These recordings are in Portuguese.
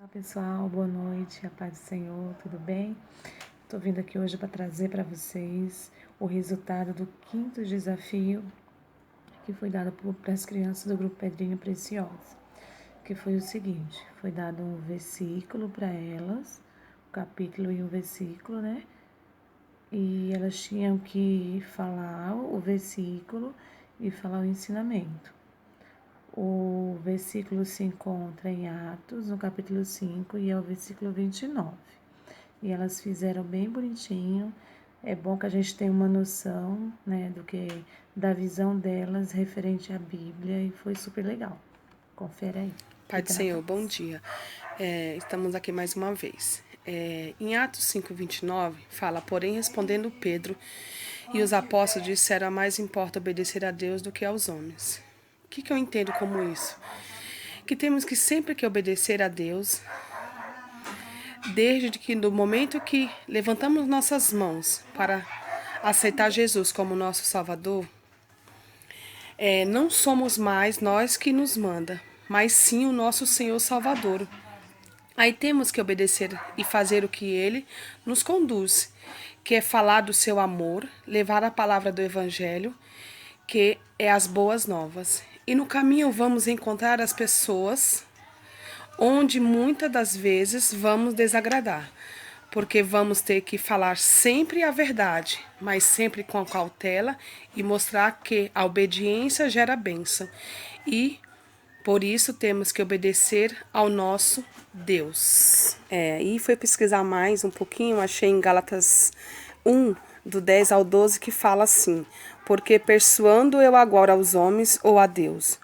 Olá pessoal, boa noite, a paz do Senhor, tudo bem? Estou vindo aqui hoje para trazer para vocês o resultado do 5º desafio que foi dado para as crianças do grupo Pedrinha Preciosa, que foi o seguinte: foi dado um versículo para elas, um capítulo e um versículo, né? E elas tinham que falar o versículo e falar o ensinamento. O versículo se encontra em Atos, no capítulo 5, e é o versículo 29. E elas fizeram bem bonitinho. É bom que a gente tenha uma noção, né, da visão delas referente à Bíblia, e foi super legal. Confere aí. Pai do Senhor, bom dia. Estamos aqui mais uma vez. Em Atos 5:29, fala: porém, respondendo Pedro e os apóstolos disseram: a mais importa obedecer a Deus do que aos homens. O que eu entendo como isso? Que temos que sempre que obedecer a Deus, desde que no momento que levantamos nossas mãos para aceitar Jesus como nosso Salvador, não somos mais nós que nos manda, mas sim o nosso Senhor Salvador. Aí temos que obedecer e fazer o que Ele nos conduz, que é falar do seu amor, levar a palavra do Evangelho, que é as boas novas. E no caminho vamos encontrar as pessoas onde muitas das vezes vamos desagradar, porque vamos ter que falar sempre a verdade, mas sempre com cautela e mostrar que a obediência gera bênção. E por isso temos que obedecer ao nosso Deus. E foi pesquisar mais um pouquinho, achei em Gálatas 1, do 10 ao 12, que fala assim: porque persuando eu agora aos homens ou a Deus?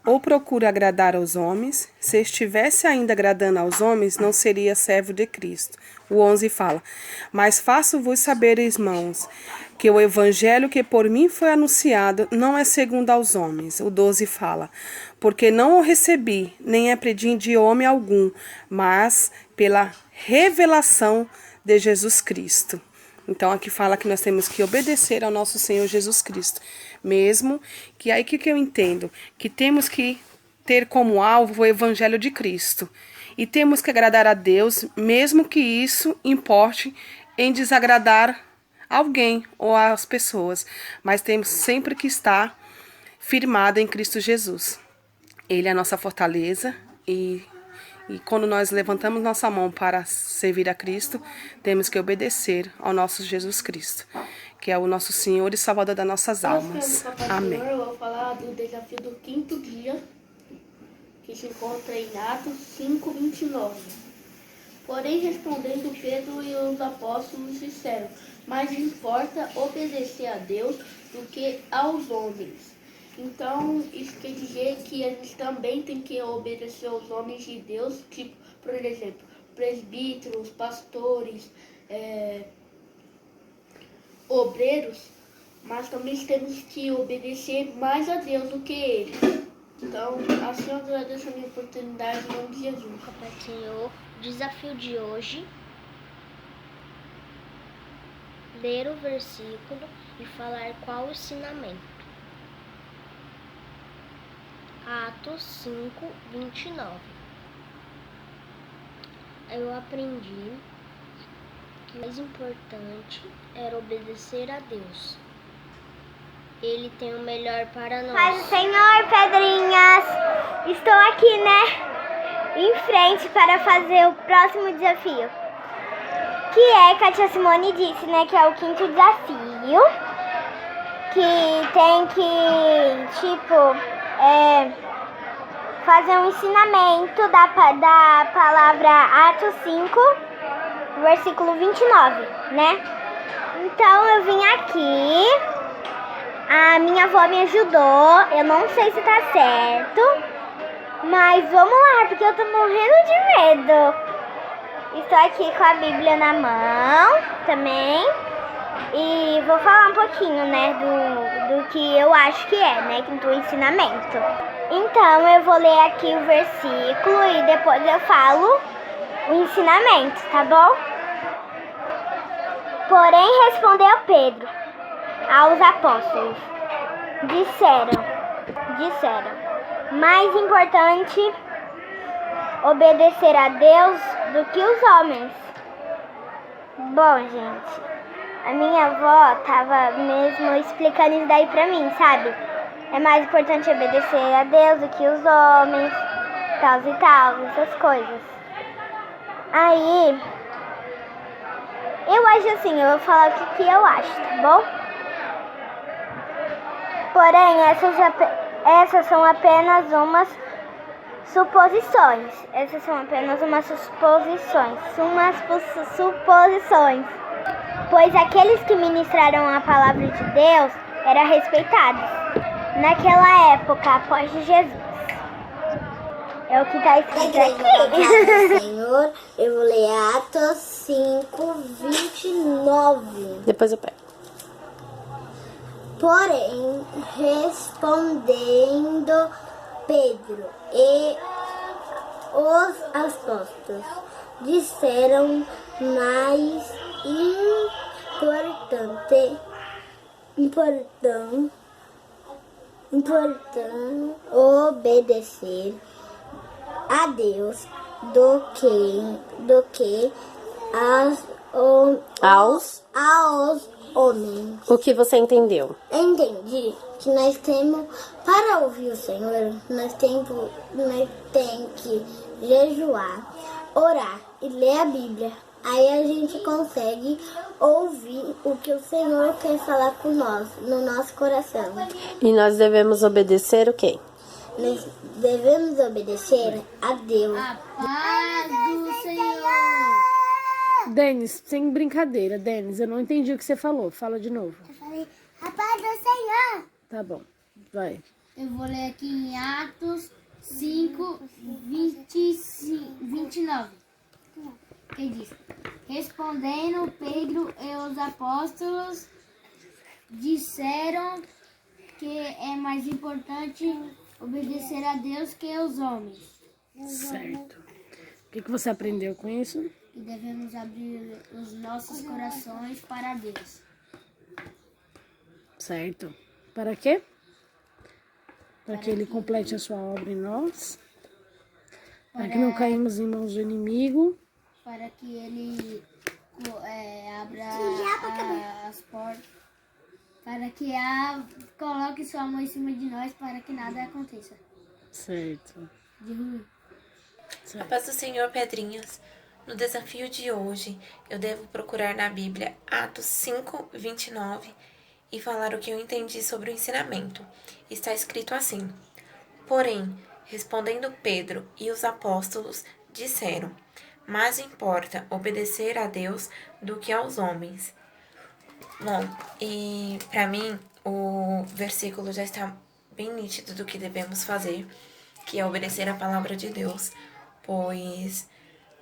Ou procuro agradar aos homens? Se estivesse ainda agradando aos homens, não seria servo de Cristo. O 11 fala: mas faço-vos saber, irmãos, que o evangelho que por mim foi anunciado não é segundo aos homens. O 12 fala: porque não o recebi, nem aprendi de homem algum, mas pela revelação de Jesus Cristo. Então aqui fala que nós temos que obedecer ao nosso Senhor Jesus Cristo. Mesmo que aí que eu entendo? Que temos que ter como alvo o Evangelho de Cristo. E temos que agradar a Deus, mesmo que isso importe em desagradar alguém ou as pessoas. Mas temos sempre que estar firmado em Cristo Jesus. Ele é a nossa fortaleza e quando nós levantamos nossa mão para servir a Cristo, temos que obedecer ao nosso Jesus Cristo, que é o nosso Senhor e Salvador das nossas almas. Amém. Eu vou falar do desafio do 5º dia, que se encontra em Atos 5:29. Porém, respondendo Pedro e os apóstolos disseram: mais importa obedecer a Deus do que aos homens. Então, isso quer dizer que a gente também tem que obedecer aos homens de Deus, tipo, por exemplo, presbíteros, pastores, obreiros, mas também temos que obedecer mais a Deus do que eles. Então, assim eu agradeço a minha oportunidade em nome de Jesus. Pai Senhor, desafio de hoje: ler o versículo e falar qual o ensinamento. Atos 5:29. Eu aprendi que o mais importante era obedecer a Deus. Ele tem o melhor para nós. Paz do Senhor, Pedrinhas! Estou aqui, né, em frente para fazer o próximo desafio, que é que a tia Simone disse, né, que é o 5º desafio, que tem que, fazer um ensinamento da palavra Atos 5, versículo 29, né? Então eu vim aqui, a minha avó me ajudou, eu não sei se tá certo, mas vamos lá, porque eu tô morrendo de medo. Estou aqui com a Bíblia na mão também. E vou falar um pouquinho, né, do que eu acho que é, né, que do ensinamento. Então, eu vou ler aqui o versículo e depois eu falo o ensinamento, tá bom? Porém, respondeu Pedro aos apóstolos. Disseram, mais importante obedecer a Deus do que os homens. Bom, gente, a minha avó tava mesmo explicando isso daí pra mim, sabe? É mais importante obedecer a Deus do que os homens, tal e tal, essas coisas. Aí, eu acho assim, eu vou falar o que eu acho, tá bom? Porém, essas são apenas umas suposições. Essas são apenas umas suposições. Suposições. Pois aqueles que ministraram a palavra de Deus eram respeitados naquela época, após Jesus. É o que está escrito aqui. Senhor, eu vou ler Atos 5, 29. Depois eu pego. Porém, respondendo Pedro e os apóstolos, disseram mais importante obedecer a Deus do que aos homens. O que você entendeu? Entendi que nós temos, para ouvir o Senhor, nós temos que jejuar, orar e ler a Bíblia. Aí a gente consegue ouvir o que o Senhor quer falar com nós, no nosso coração. E nós devemos obedecer o quê? Nós devemos obedecer a Deus. Paz do Senhor. Denis, sem brincadeira, Denis, eu não entendi o que você falou. Fala de novo. Eu falei, a paz do Senhor. Tá bom, vai. Eu vou ler aqui em Atos 5, 29. Que diz: respondendo Pedro e os apóstolos disseram que é mais importante obedecer a Deus que aos homens. Certo. O que você aprendeu com isso? E devemos abrir os nossos corações para Deus. Certo. Para quê? Para que Ele complete a sua obra em nós. Para que não caímos em mãos do inimigo. Para que Ele abra as portas. Para que coloque sua mão em cima de nós para que nada aconteça. Certo. De ruim. A paz do Senhor, Pedrinhas. No desafio de hoje, eu devo procurar na Bíblia Atos 5, 29 e falar o que eu entendi sobre o ensinamento. Está escrito assim: porém, respondendo Pedro e os apóstolos, disseram: mais importa obedecer a Deus do que aos homens. Bom, e para mim, o versículo já está bem nítido do que devemos fazer, que é obedecer a palavra de Deus, pois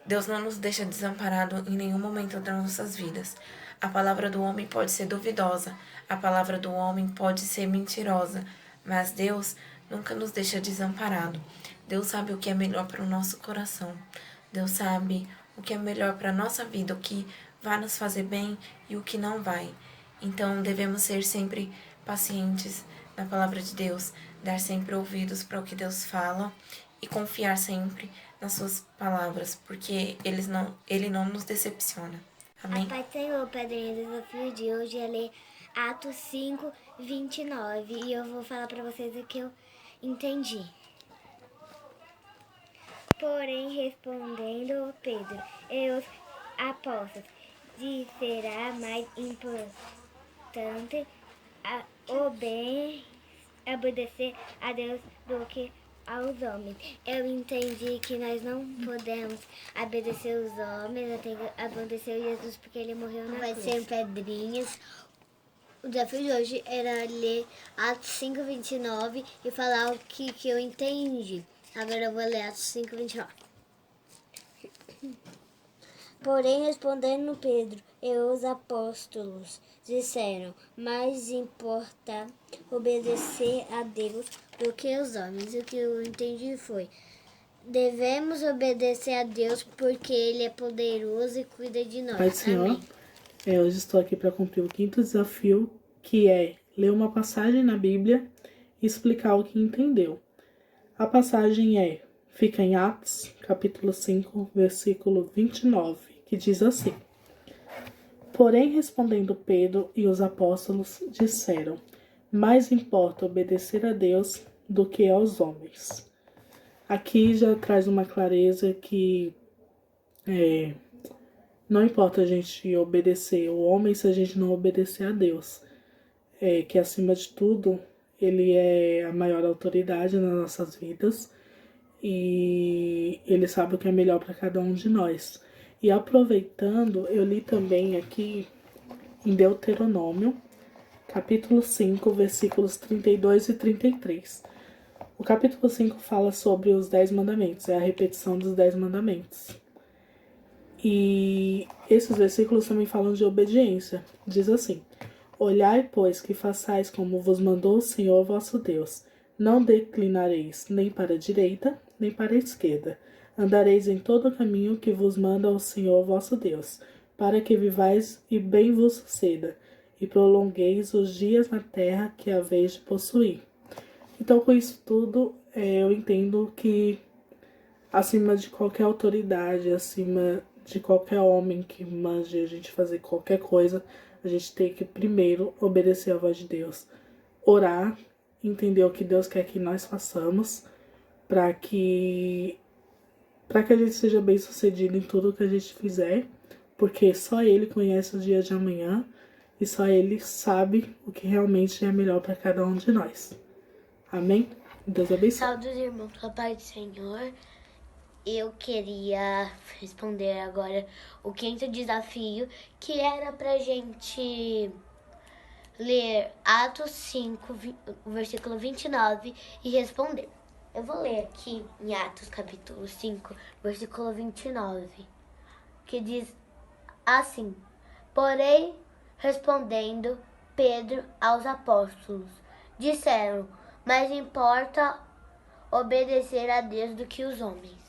Deus não nos deixa desamparado em nenhum momento das nossas vidas. A palavra do homem pode ser duvidosa, a palavra do homem pode ser mentirosa, mas Deus nunca nos deixa desamparado. Deus sabe o que é melhor para o nosso coração. Deus sabe o que é melhor para a nossa vida, o que vai nos fazer bem e o que não vai. Então devemos ser sempre pacientes na palavra de Deus, dar sempre ouvidos para o que Deus fala e confiar sempre nas suas palavras, porque Ele não nos decepciona. Amém? A paz do Senhor, Pedrinha. O desafio de hoje é ler Atos 5, 29. E eu vou falar para vocês o que eu entendi. Porém, respondendo Pedro e os apóstolos, será mais importante obedecer a Deus do que aos homens. Eu entendi que nós não podemos obedecer os homens, eu tenho que obedecer Jesus porque ele morreu na cruz. Vai ser Pedrinhas. O desafio de hoje era ler Atos 5, 29 e falar o que eu entendi. Agora eu vou ler Atos 5, 29. Porém, respondendo Pedro e os apóstolos, disseram: mais importa obedecer a Deus do que os homens. O que eu entendi foi: devemos obedecer a Deus porque Ele é poderoso e cuida de nós. Pai do Senhor, Amém. Hoje estou aqui para cumprir o 5º desafio, que é ler uma passagem na Bíblia e explicar o que entendeu. A passagem é fica em Atos, capítulo 5, versículo 29, que diz assim: Porém, respondendo Pedro e os apóstolos, disseram: Mais importa obedecer a Deus do que aos homens. Aqui já traz uma clareza que não importa a gente obedecer o homem se a gente não obedecer a Deus. Que acima de tudo, ele é a maior autoridade nas nossas vidas e ele sabe o que é melhor para cada um de nós. E aproveitando, eu li também aqui em Deuteronômio, capítulo 5, versículos 32 e 33. O capítulo 5 fala sobre os 10 mandamentos, é a repetição dos 10 mandamentos. E esses versículos também falam de obediência. Diz assim: Olhai, pois, que façais como vos mandou o Senhor vosso Deus. Não declinareis nem para a direita, nem para a esquerda. Andareis em todo o caminho que vos manda o Senhor vosso Deus, para que vivais e bem vos suceda, e prolongueis os dias na terra que haveis de possuir. Então, com isso tudo, eu entendo que acima de qualquer autoridade, acima de qualquer homem que mande a gente fazer qualquer coisa, a gente tem que primeiro obedecer a voz de Deus, orar, entender o que Deus quer que nós façamos, para que a gente seja bem sucedido em tudo que a gente fizer, porque só Ele conhece o dia de amanhã e só Ele sabe o que realmente é melhor para cada um de nós. Amém? Deus abençoe. Salve, irmãos, com a paz do Senhor. Eu queria responder agora o quinto desafio, que era pra gente ler Atos 5, versículo 29 e responder. Eu vou ler aqui em Atos capítulo 5, versículo 29, que diz assim: Porém, respondendo Pedro aos apóstolos, disseram: Mais importa obedecer a Deus do que os homens.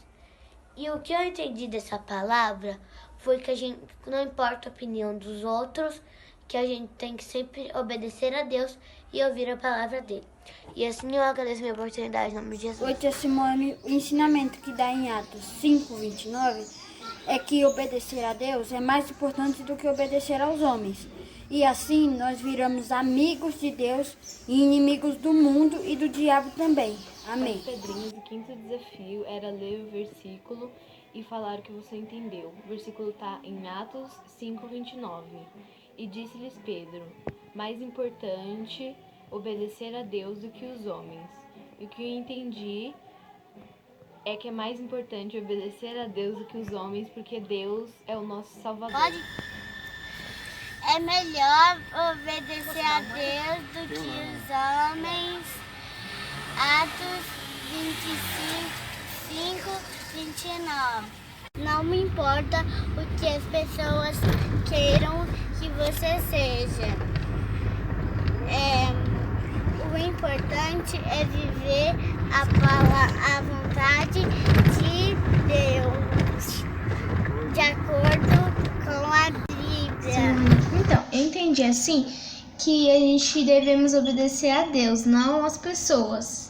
E o que eu entendi dessa palavra foi que a gente não importa a opinião dos outros, que a gente tem que sempre obedecer a Deus e ouvir a palavra dele. E assim eu agradeço a minha oportunidade, em nome de Jesus. Oi, Simone. O ensinamento que dá em Atos 5, 29 é que obedecer a Deus é mais importante do que obedecer aos homens. E assim nós viramos amigos de Deus e inimigos do mundo e do diabo também. Amém. Pedrinhos, o quinto desafio era ler o versículo e falar o que você entendeu. O versículo está em Atos 5, 29. E disse-lhes Pedro: Mais importante obedecer a Deus do que os homens. E o que eu entendi é que é mais importante obedecer a Deus do que os homens, porque Deus é o nosso Salvador. É melhor obedecer a Deus do que os homens. Atos 25, 29. Não me importa o que as pessoas queiram que você seja. O importante é viver a vontade de Deus, de acordo com a Bíblia. Então, eu entendi assim que a gente devemos obedecer a Deus, não às pessoas.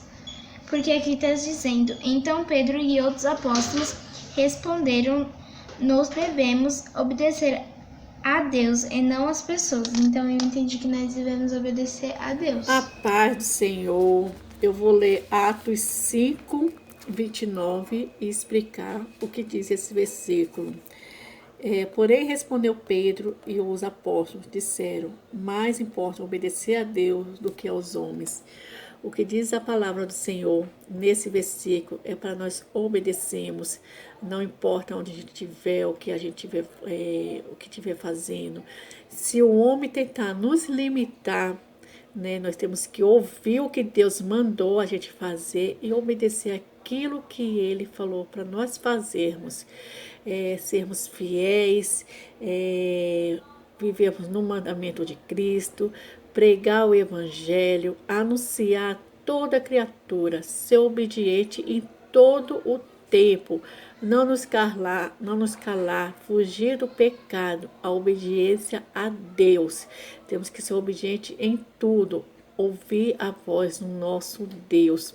Porque aqui está dizendo: Então Pedro e outros apóstolos responderam: Nós devemos obedecer a Deus e não às pessoas. Então eu entendi que nós devemos obedecer a Deus. A paz do Senhor. Eu vou ler Atos 5, 29 e explicar o que diz esse versículo. Porém, respondeu Pedro e os apóstolos, disseram: Mais importa obedecer a Deus do que aos homens. O que diz a palavra do Senhor nesse versículo é para nós obedecermos, não importa onde a gente estiver, o que a gente estiver fazendo. Se o homem tentar nos limitar, né, nós temos que ouvir o que Deus mandou a gente fazer e obedecer aquilo que Ele falou para nós fazermos. Sermos fiéis, vivermos no mandamento de Cristo, pregar o Evangelho, anunciar a toda criatura, ser obediente em todo o tempo, não nos calar, fugir do pecado, a obediência a Deus. Temos que ser obedientes em tudo, ouvir a voz do nosso Deus.